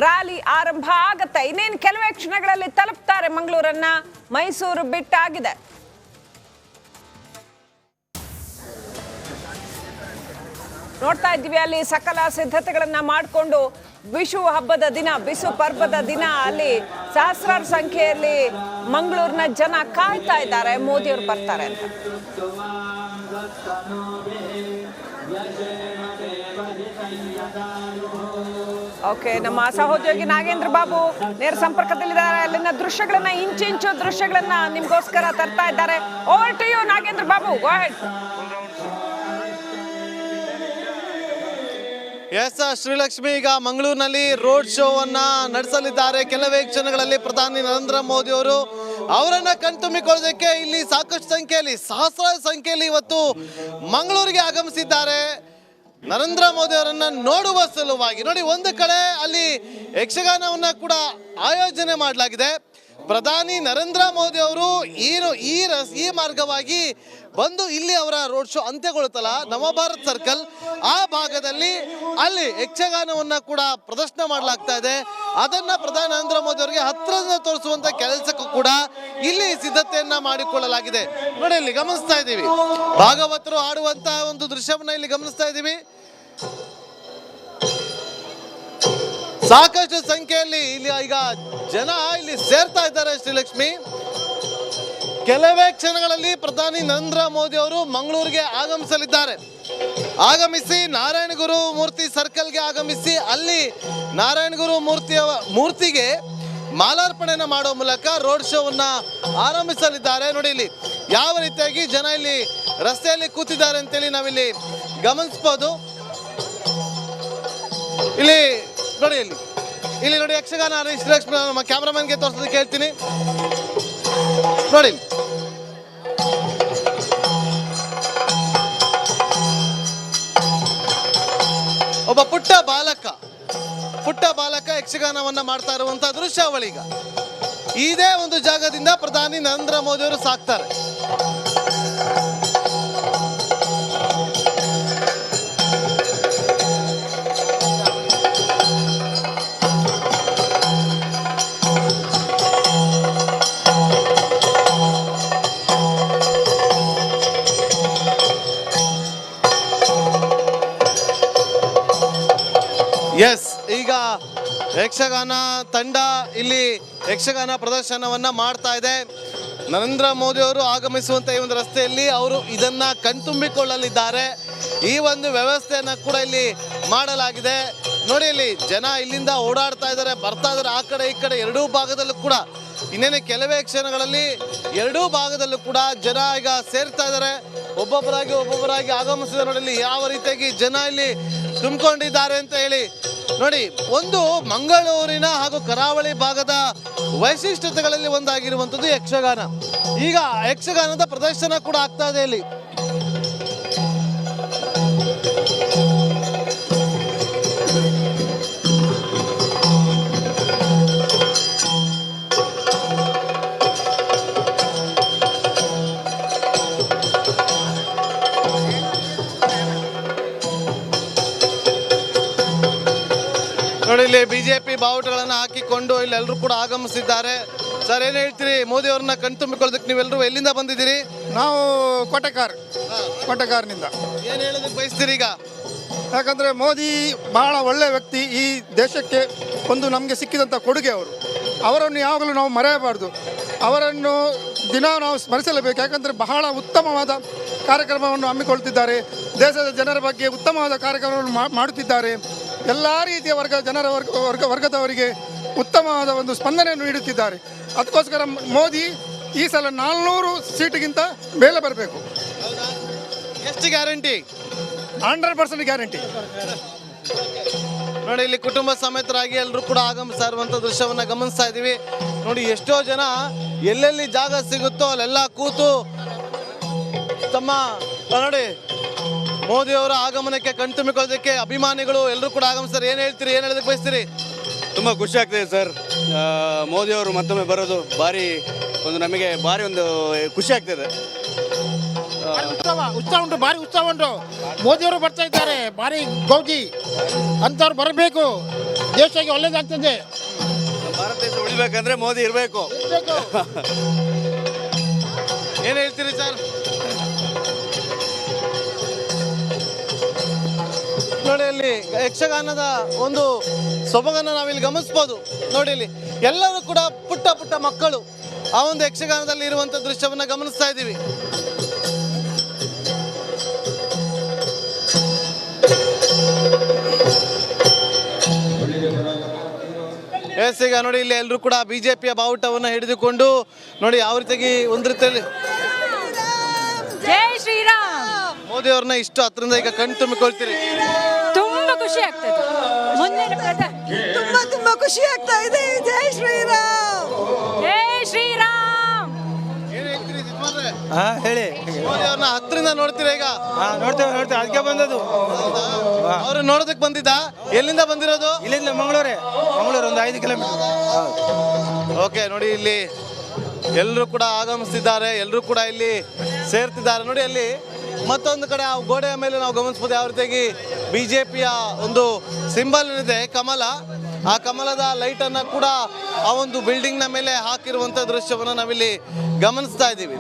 Rally ಆರಂಭ ಆಗತ್ತೆ. ಇನ್ನೇನು ಕೆಲವೇ ಕ್ಷಣಗಳಲ್ಲಿ ತಲುಪ್ತಾರೆ ಮಂಗಳೂರನ್ನ. ಮೈಸೂರು ಬಿಟ್ಟಾಗಿದೆ. ನೋಡ್ತಾ ಇದ್ದೀವಿ ಅಲ್ಲಿ ಸಕಲ ಸಿದ್ಧತೆಗಳನ್ನ ಮಾಡಿಕೊಂಡು ವಿಷು ಹಬ್ಬದ ದಿನ, ಬಿಸು ಪರ್ವದ ದಿನ ಅಲ್ಲಿ ಸಹಸ್ರಾರು ಸಂಖ್ಯೆಯಲ್ಲಿ ಮಂಗಳೂರಿನ ಜನ ಕಾಯ್ತಾ ಇದ್ದಾರೆ ಮೋದಿಯವರು ಬರ್ತಾರೆ ಅಂತ. ಓಕೆ, ನಮ್ಮ ಸಹೋದ್ಯೋಗಿ ನಾಗೇಂದ್ರ ಬಾಬು ನೇರ ಸಂಪರ್ಕದಲ್ಲಿದ್ದಾರೆ. ಅಲ್ಲಿನ ದೃಶ್ಯಗಳನ್ನ ಇಂಚಿಂಚು ದೃಶ್ಯಗಳನ್ನ ನಿಮ್ಗೋಸ್ಕರ ತರ್ತಾ ಇದ್ದಾರೆ. Over to you Nagendra Babu, go ahead. S Srilakshmi, ಈಗ ಮಂಗಳೂರಿನಲ್ಲಿ ರೋಡ್ ಶೋವನ್ನ ನಡೆಸಲಿದ್ದಾರೆ. ಕೆಲವೇ ಕ್ಷಣಗಳಲ್ಲಿ ಪ್ರಧಾನಿ ನರೇಂದ್ರ ಮೋದಿ ಅವರು ಅವರನ್ನ ಕಣ್ತುಂಬಿಕೊಳ್ಳೋದಕ್ಕೆ ಇಲ್ಲಿ ಸಾಕಷ್ಟು ಸಂಖ್ಯೆಯಲ್ಲಿ, ಸಹಸ್ರಾರು ಸಂಖ್ಯೆಯಲ್ಲಿ ಇವತ್ತು ಮಂಗಳೂರಿಗೆ ಆಗಮಿಸಿದ್ದಾರೆ ನರೇಂದ್ರ ಮೋದಿ ಅವರನ್ನ ನೋಡುವ ಸಲುವಾಗಿ. ನೋಡಿ, ಒಂದು ಕಡೆ ಅಲ್ಲಿ ಯಕ್ಷಗಾನವನ್ನ ಕೂಡ ಆಯೋಜನೆ ಮಾಡಲಾಗಿದೆ. ಪ್ರಧಾನಿ ನರೇಂದ್ರ ಮೋದಿ ಅವರು ಈ ಮಾರ್ಗವಾಗಿ ಬಂದು ಇಲ್ಲಿ ಅವರ ರೋಡ್ ಶೋ ಅಂತ್ಯಗೊಳ್ಳುತ್ತಲ್ಲ, ನವಭಾರತ್ ಸರ್ಕಲ್ ಆ ಭಾಗದಲ್ಲಿ ಅಲ್ಲಿ ಯಕ್ಷಗಾನವನ್ನ ಕೂಡ ಪ್ರದರ್ಶನ ಮಾಡಲಾಗ್ತಾ ಇದೆ. ಅದನ್ನ ಪ್ರಧಾನಿ ನರೇಂದ್ರ ಮೋದಿ ಅವರಿಗೆ ಹತ್ತಿರದಿಂದ ತೋರಿಸುವಂತ ಕೆಲಸಕ್ಕೂ ಕೂಡ ಇಲ್ಲಿ ಸಿದ್ಧತೆಯನ್ನ ಮಾಡಿಕೊಳ್ಳಲಾಗಿದೆ. ನೋಡಿ, ಇಲ್ಲಿ ಗಮನಿಸ್ತಾ ಇದ್ದೀವಿ, ಭಾಗವತರು ಆಡುವಂತ ಒಂದು ದೃಶ್ಯವನ್ನ ಇಲ್ಲಿ ಗಮನಿಸ್ತಾ ಇದ್ದೀವಿ. ಸಾಕಷ್ಟು ಸಂಖ್ಯೆಯಲ್ಲಿ ಇಲ್ಲಿ ಈಗ ಜನ ಇಲ್ಲಿ ಸೇರ್ತಾ ಇದ್ದಾರೆ ಶ್ರೀಲಕ್ಷ್ಮಿ. ಕೆಲವೇ ಕ್ಷಣಗಳಲ್ಲಿ ಪ್ರಧಾನಿ ನರೇಂದ್ರ ಮೋದಿ ಅವರು ಮಂಗಳೂರಿಗೆ ಆಗಮಿಸಲಿದ್ದಾರೆ. ಆಗಮಿಸಿ ನಾರಾಯಣಗುರು ಮೂರ್ತಿ ಸರ್ಕಲ್ಗೆ ಆಗಮಿಸಿ ಅಲ್ಲಿ ನಾರಾಯಣಗುರು ಮೂರ್ತಿಗೆ ಮಾಲಾರ್ಪಣೆಯನ್ನು ಮಾಡುವ ಮೂಲಕ ರೋಡ್ ಶೋವನ್ನ ಆರಂಭಿಸಲಿದ್ದಾರೆ. ನೋಡಿ, ಇಲ್ಲಿ ಯಾವ ರೀತಿಯಾಗಿ ಜನ ಇಲ್ಲಿ ರಸ್ತೆಯಲ್ಲಿ ಕೂತಿದ್ದಾರೆ ಅಂತೇಳಿ ನಾವಿಲ್ಲಿ ಗಮನಿಸಬಹುದು. ಇಲ್ಲಿ ನೋಡಿ, ಇಲ್ಲಿ ನೋಡಿ ಯಕ್ಷಗಾನ ಶ್ರೀಲಕ್ಷ್ಮಿ ನಮ್ಮ ಕ್ಯಾಮ್ರಾಮನ್ಗೆ ತೋರಿಸೋದಕ್ಕೆ ಹೇಳ್ತೀನಿ. ನೋಡಿ, ಒಬ್ಬ ಪುಟ್ಟ ಬಾಲಕ ಯಕ್ಷಗಾನವನ್ನ ಮಾಡ್ತಾ ಇರುವಂತಹ ದೃಶ್ಯಾವಳಿ. ಈಗ ಇದೇ ಒಂದು ಜಾಗದಿಂದ ಪ್ರಧಾನಿ ನರೇಂದ್ರ ಮೋದಿ ಅವರು ಸಾಕ್ತಾರೆ. ಎಸ್, ಈಗ ಯಕ್ಷಗಾನ ತಂಡ ಇಲ್ಲಿ ಯಕ್ಷಗಾನ ಪ್ರದರ್ಶನವನ್ನ ಮಾಡ್ತಾ ಇದೆ. ನರೇಂದ್ರ ಮೋದಿ ಅವರು ಆಗಮಿಸುವಂತ ಈ ಒಂದು ರಸ್ತೆಯಲ್ಲಿ ಅವರು ಇದನ್ನ ಕಣ್ತುಂಬಿಕೊಳ್ಳಲಿದ್ದಾರೆ. ಈ ಒಂದು ವ್ಯವಸ್ಥೆಯನ್ನ ಕೂಡ ಇಲ್ಲಿ ಮಾಡಲಾಗಿದೆ. ನೋಡಿ, ಇಲ್ಲಿ ಜನ ಇಲ್ಲಿಂದ ಓಡಾಡ್ತಾ ಇದ್ದಾರೆ, ಬರ್ತಾ ಇದ್ದಾರೆ. ಆ ಕಡೆ ಈ ಕಡೆ ಎರಡೂ ಭಾಗದಲ್ಲೂ ಕೂಡ ಇನ್ನೇನು ಕೆಲವೇ ಕ್ಷಣಗಳಲ್ಲಿ ಎರಡೂ ಭಾಗದಲ್ಲೂ ಕೂಡ ಜನ ಈಗ ಸೇರ್ತಾ ಇದ್ದಾರೆ. ಒಬ್ಬೊಬ್ಬರಾಗಿ ಆಗಮಿಸಿದ. ನೋಡಿ, ಇಲ್ಲಿ ಯಾವ ರೀತಿಯಾಗಿ ಜನ ಇಲ್ಲಿ ತುಂಬಿಕೊಂಡಿದ್ದಾರೆ ಅಂತ ಹೇಳಿ. ನೋಡಿ, ಒಂದು ಮಂಗಳೂರಿನ ಹಾಗೂ ಕರಾವಳಿ ಭಾಗದ ವೈಶಿಷ್ಟ್ಯತೆಗಳಲ್ಲಿ ಒಂದಾಗಿರುವಂಥದ್ದು ಯಕ್ಷಗಾನ. ಈಗ ಯಕ್ಷಗಾನದ ಪ್ರದರ್ಶನ ಕೂಡ ಆಗ್ತಾ ಇದೆ ಇಲ್ಲಿ. ನೋಡಿ, ಇಲ್ಲಿ ಬಿಜೆಪಿ ಬಾವುಟಗಳನ್ನು ಹಾಕಿಕೊಂಡು ಇಲ್ಲಿ ಎಲ್ಲರೂ ಕೂಡ ಆಗಮಿಸಿದ್ದಾರೆ. ಸರ್, ಏನ್ ಹೇಳ್ತೀರಿ? ಮೋದಿ ಅವ್ರನ್ನ ಕಣ್ತುಂಬಿಕೊಳ್ಳೋದಕ್ಕೆ ನೀವೆಲ್ಲರೂ ಎಲ್ಲಿಂದ ಬಂದಿದ್ದೀರಿ? ನಾವು ಕೋಟೆಕಾರ್ನಿಂದ. ಏನ್ ಹೇಳೋದಕ್ಕೆ ಬಯಸ್ತೀರಿ ಈಗ? ಯಾಕಂದರೆ ಮೋದಿ ಬಹಳ ಒಳ್ಳೆಯ ವ್ಯಕ್ತಿ. ಈ ದೇಶಕ್ಕೆ ಒಂದು ನಮಗೆ ಸಿಕ್ಕಿದಂಥ ಕೊಡುಗೆ ಅವರನ್ನು ಯಾವಾಗಲೂ ನಾವು ಮರೆಯಬಾರ್ದು. ಅವರನ್ನು ದಿನ ನಾವು ಸ್ಮರಿಸಲೇಬೇಕು. ಯಾಕಂದರೆ ಬಹಳ ಉತ್ತಮವಾದ ಕಾರ್ಯಕ್ರಮವನ್ನು ಹಮ್ಮಿಕೊಳ್ತಿದ್ದಾರೆ. ದೇಶದ ಜನರ ಬಗ್ಗೆ ಉತ್ತಮವಾದ ಕಾರ್ಯಕ್ರಮವನ್ನು ಮಾಡುತ್ತಿದ್ದಾರೆ. ಎಲ್ಲ ರೀತಿಯ ವರ್ಗದವರಿಗೆ ಉತ್ತಮವಾದ ಒಂದು ಸ್ಪಂದನೆಯನ್ನು ನೀಡುತ್ತಿದ್ದಾರೆ. ಅದಕ್ಕೋಸ್ಕರ ಮೋದಿ ಈ ಸಲ 400 ಸೀಟಿಗಿಂತ ಮೇಲೆ ಬರಬೇಕು. ಎಷ್ಟು ಗ್ಯಾರಂಟಿ? 100% ಗ್ಯಾರಂಟಿ. ನೋಡಿ, ಇಲ್ಲಿ ಕುಟುಂಬ ಸಮೇತರಾಗಿ ಎಲ್ಲರೂ ಕೂಡ ಆಗಮಿಸ್ತಾ ಇರುವಂಥ ದೃಶ್ಯವನ್ನ ಗಮನಿಸ್ತಾ ಇದ್ದೀವಿ. ನೋಡಿ, ಎಷ್ಟೋ ಜನ ಎಲ್ಲೆಲ್ಲಿ ಜಾಗ ಸಿಗುತ್ತೋ ಅಲ್ಲೆಲ್ಲ ಕೂತು ತಮ್ಮ ನೋಡಿ ಮೋದಿ ಅವರ ಆಗಮನಕ್ಕೆ ಕಣ್ತುಂಬಿಕೊಳ್ಳೋದಕ್ಕೆ ಅಭಿಮಾನಿಗಳು ಎಲ್ಲರೂ ಕೂಡ ಆಗಮಿಸ್ತಾರೆ. ಏನು ಹೇಳ್ತೀರಿ? ಏನು ಹೇಳೋದಕ್ಕೆ ಬಯಸ್ತೀರಿ? ತುಂಬ ಖುಷಿ ಆಗ್ತದೆ ಸರ್. ಮೋದಿ ಅವರು ಮತ್ತೊಮ್ಮೆ ಬರೋದು ನಮಗೆ ಭಾರಿ ಒಂದು ಖುಷಿ ಆಗ್ತದೆ. ಉತ್ಸಾಹ ಉಂಟು, ಭಾರಿ ಉತ್ಸಾಹ ಉಂಟು. ಮೋದಿಯವರು ಬರ್ತಾ ಇದ್ದಾರೆ, ಭಾರಿ ಗೌಜಿ ಅಂತವ್ರು ಬರಬೇಕು. ದೇಶಕ್ಕೆ ಒಳ್ಳೇದಾಗ್ತದೆ. ಭಾರತ ದೇಶ ಉಳಿಬೇಕಂದ್ರೆ ಮೋದಿ ಇರಬೇಕು. ಏನು ಹೇಳ್ತೀರಿ ಸರ್? ನೋಡಿ ಇಲ್ಲಿ ಯಕ್ಷಗಾನದ ಒಂದು ಸೊಬಗನ್ನು ನಾವಿಲ್ಲಿ ಗಮನಿಸ್ಬೋದು. ನೋಡಿ ಇಲ್ಲಿ ಎಲ್ಲರೂ ಕೂಡ ಪುಟ್ಟ ಪುಟ್ಟ ಮಕ್ಕಳು ಆ ಒಂದು ಯಕ್ಷಗಾನದಲ್ಲಿ ಇರುವಂಥ ದೃಶ್ಯವನ್ನು ಗಮನಿಸ್ತಾ ಇದ್ದೀವಿ. ಎಸ್, ಈಗ ನೋಡಿ ಇಲ್ಲಿ ಎಲ್ಲರೂ ಕೂಡ ಬಿಜೆಪಿಯ ಬಾವುಟವನ್ನು ಹಿಡಿದುಕೊಂಡು ನೋಡಿ ಯಾವ ರೀತಿಯಾಗಿ ಒಂದು ರೀತಿಯಲ್ಲಿ ಜೈ ಶ್ರೀರಾಮ್. ಮೋದಿ ಅವ್ರನ್ನ ಇಷ್ಟು ಹತ್ರದಿಂದ ಈಗ ಕಣ್ ತುಂಬಿಕೊಳ್ತೀರಿ. ತುಂಬಾ ಖುಷಿ ಆಗ್ತದೆ. ಮುಂದಿನ ಪ್ರಧಾನಿ ತುಂಬಾ ಖುಷಿ ಆಗ್ತಾ ಇದೆ. ಜೈ ಶ್ರೀರಾಮ್. ಜೈ ಶ್ರೀರಾಮ್. ಏನ್ ಹೇಳ್ತೀರಿ ಯಜಮಾನ್ರೆ? ಹೇಳಿ. ಮೋದಿ ಅವ್ರನ್ನ ಹತ್ರದಿಂದ ನೋಡ್ತೀರಾ ಈಗ? ನೋಡ್ತೇವೆ ಅದಕ್ಕೆ ಬಂದದ್ದು. ಅವ್ರು ನೋಡೋದಕ್ಕೆ ಬಂದಿದ್ದ? ಎಲ್ಲಿಂದ ಬಂದಿರೋದು? ಇಲ್ಲಿಂದ ಮಂಗಳೂರು ಒಂದು 5 ಕಿಲೋಮೀಟರ್. ಓಕೆ, ನೋಡಿ ಇಲ್ಲಿ ಎಲ್ಲರೂ ಕೂಡ ಆಗಮಿಸ್ತಿದ್ದಾರೆ, ಎಲ್ಲರೂ ಕೂಡ ಇಲ್ಲಿ ಸೇರ್ತಿದ್ದಾರೆ. ನೋಡಿ ಅಲ್ಲಿ ಮತ್ತೊಂದು ಕಡೆ ಆ ಗೋಡೆಯ ಮೇಲೆ ನಾವು ಗಮನಿಸ್ಬೋದು ಯಾವ ರೀತಿಯಾಗಿ ಬಿಜೆಪಿಯ ಒಂದು ಸಿಂಬಲ್ ಇದೆ, ಕಮಲ. ಆ ಕಮಲದ ಲೈಟ್ ಅನ್ನ ಕೂಡ ಆ ಒಂದು ಬಿಲ್ಡಿಂಗ್ ನ ಮೇಲೆ ಹಾಕಿರುವಂತ ದೃಶ್ಯವನ್ನ ನಾವಿಲ್ಲಿ ಗಮನಿಸ್ತಾ ಇದ್ದೀವಿ.